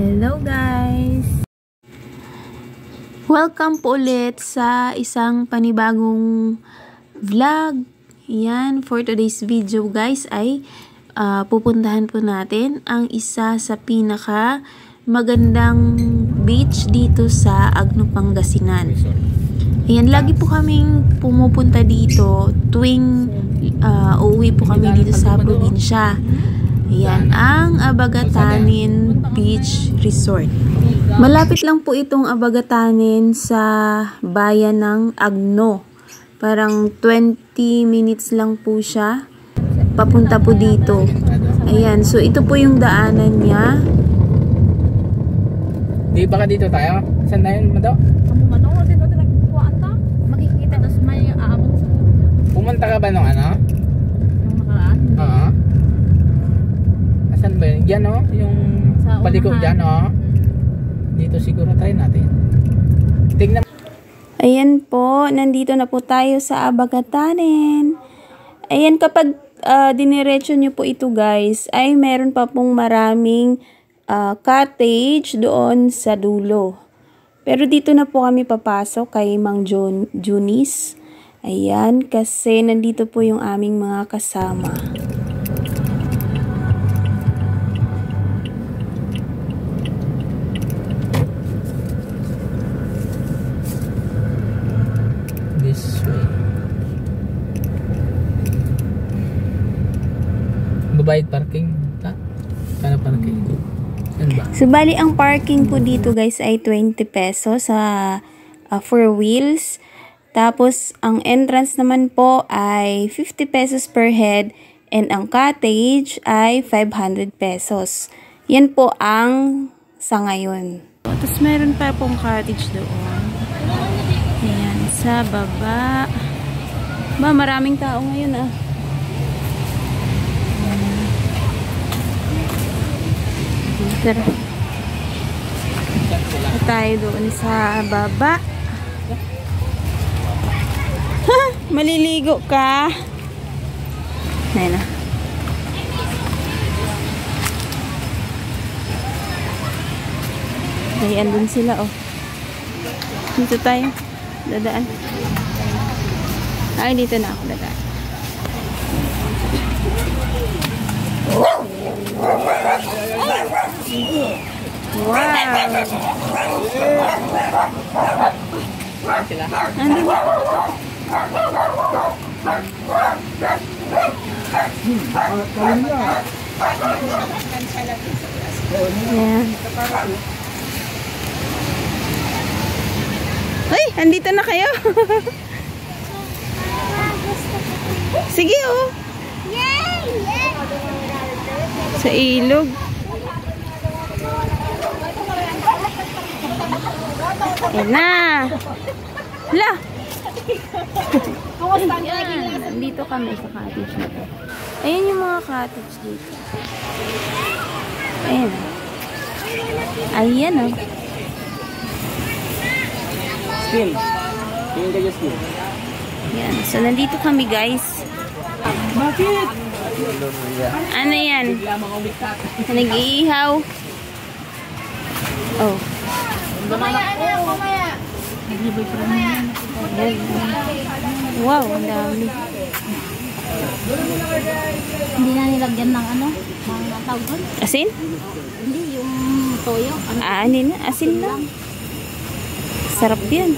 Hello guys! Welcome po ulit sa isang panibagong vlog. Yan, for today's video guys ay pupuntahan po natin ang isa sa pinaka magandang beach dito sa Agno, Pangasinan. Ayan, lagi po kaming pumupunta dito tuwing uuwi po kami dito sa probinsya. Ayan, ang Abagatanin Beach Resort. Malapit lang po itong Abagatanin sa bayan ng Agno. Parang 20 minutes lang po siya papunta po dito. Ayan, so ito po yung daanan niya. Di ba ka dito tayo? Saan na yun, Mado? Mano, dito tayo nagkuhaan ta. Makikita tas may aabot sa Pumunta ka ba nung ano? nung nakaraan. Oo. Asan ba yun? Diyan o? Yung Sa paliko unahan. dyan o? Dito siguro tayo natin. Tingnan. Ayan po, nandito na po tayo sa Abagatanin. Ayan, kapag diniretso nyo po ito guys, ay meron pa pong maraming cottage doon sa dulo. Pero dito na po kami papasok kay Mang Junis. Ayan, kasi nandito po yung aming mga kasama. This way. Babayad parking. Ta? Kano parking? Saan ba? So, bali ang parking po dito guys ay 20 pesos sa 4 wheels. Tapos, ang entrance naman po ay 50 pesos per head and ang cottage ay 500 pesos. Yan po ang sa ngayon. Tapos, meron pa pong cottage doon. Ayan, sa baba. Ba, maraming tao ngayon ah. Tara. Tayo doon sa baba. Ha! Maliligo ka. Ayan na. Ayan, andun sila oh. Dito tayo. Dadaan. Ay, dito na ako dadaan. Wow! Andun. Ayan. Ay, andito na kayo. Sige oh. Sa ilog. Ayan na. Hala. Yan. Nandito kami sa cottage na to. Ayan yung mga cottage dito. Ayan. Ayan oh. Skin. Tingin ka dyan skin. Yan. So, nandito kami guys. Bakit? Ano yan? Nag-iihaw. Oh. Wow, ang dami. Hindi na nilagyan ng ano, mga tawag doon. Asin? Hindi, yung toyo. Ano na? Asin lang. Sarap yan.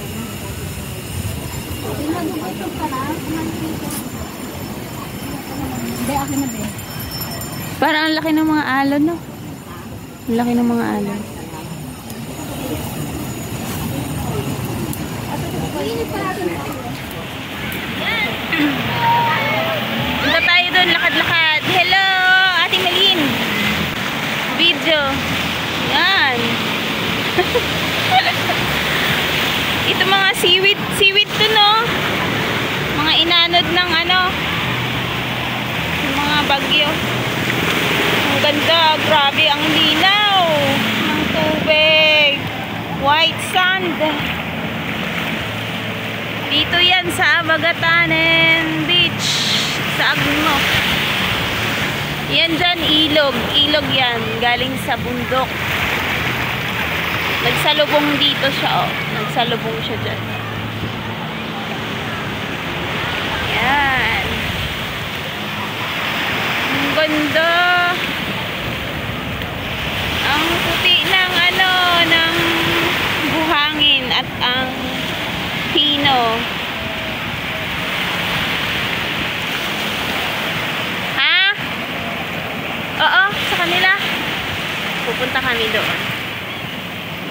Hindi, akin na din. Parang ang laki ng mga alon, no? Ang laki ng mga alon. Punta tayo doon, lakad-lakad. Hello, Ate Melin. Video. Yan. Ito mga seaweed to, no? Mga inanod ng ano, yung mga bagyo. Ang ganda, grabe ang linaw ng tubig. White sand. Dito yan sa Abagatanin Beach sa Agno. Yan dyan, ilog. Ilog yan. Galing sa bundok. Nagsalubong dito siya, oh. Nagsalubong siya dyan. Yan. Ang ganda. Ang puti ng ano, ng buhangin at ang pino. Ha? Oo, sa kanila. Pupunta kami doon.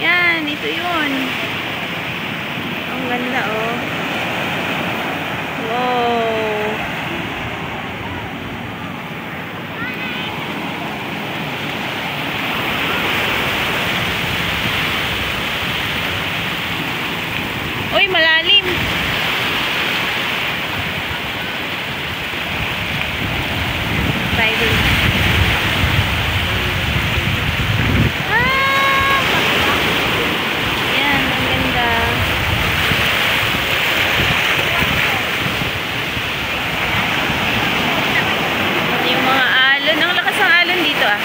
Yan, ito yun. Ang ganda, oh. Wow. Uy, malalim. Tayo dun. Yan, ang ganda. Yung mga alon. Ang lakas ng alon dito, ah.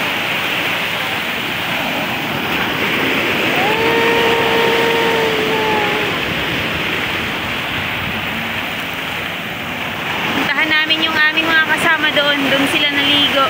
Puntahan namin yung aming mga kasama doon. Doon sila naligo.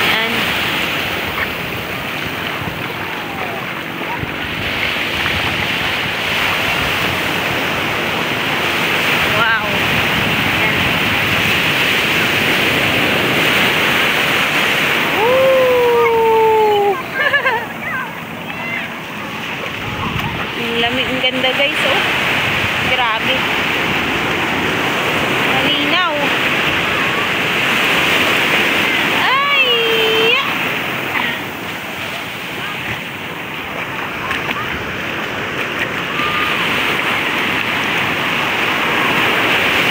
Yan. Wow. Yan. Woo! Ang lamig, ang ganda guys, oh. Grabe. Malinaw. Ay!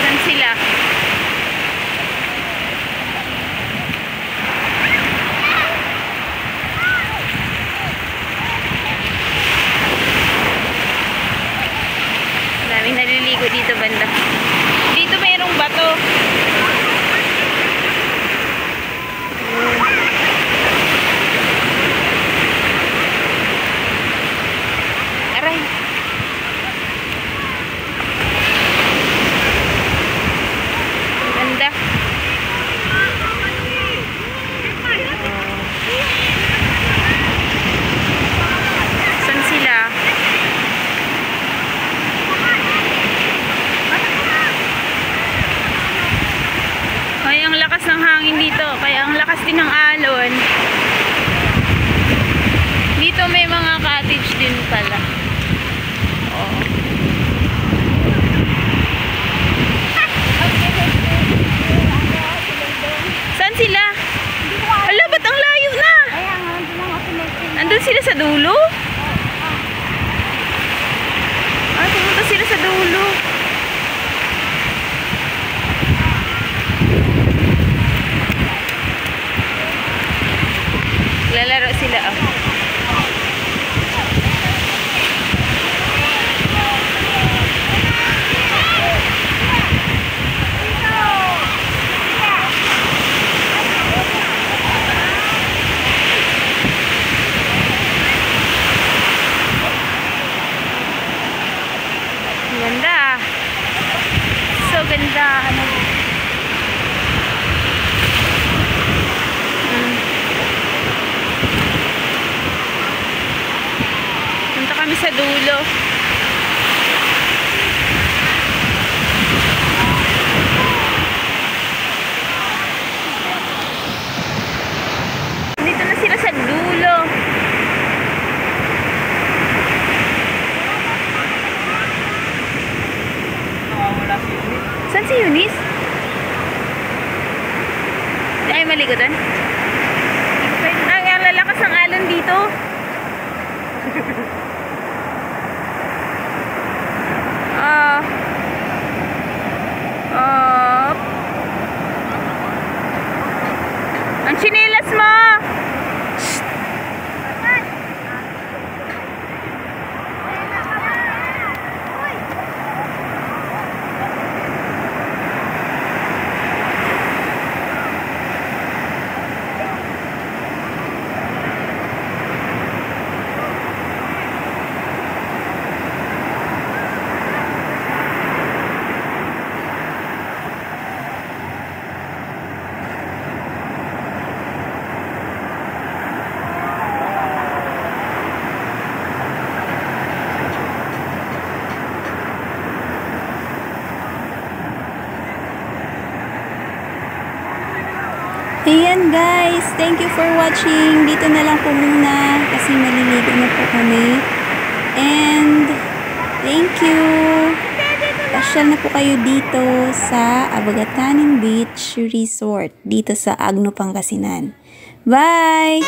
Saan sila? Daming naliligo dito banda. Dito mayroong bato. Aray. Ang ganda. Saan sila? Ay, ang lakas ng hangin dito. Kaya ang lakas din ng alon. Dito may mga cottage din pala. Oh. Saan sila? Hala, ba't ang layo na? Andun sila sa dulo? Ah, pumunta sila sa dulo. Lalaro sila, oh. Ang ganda. So ganda. Ano? Punta kami sa dulo. Dito na sila sa dulo. Saan si Eunice? Ay, maligo doon? Ang lalakas ng alon dito. Ang chinelas mo! Shhh! guys, thank you for watching. Dito na lang po muna kasi maliligo na po kami. And thank you. Pasyal na po kayo dito sa Abagatanin Beach Resort dito sa Agno, Pangasinan. Bye!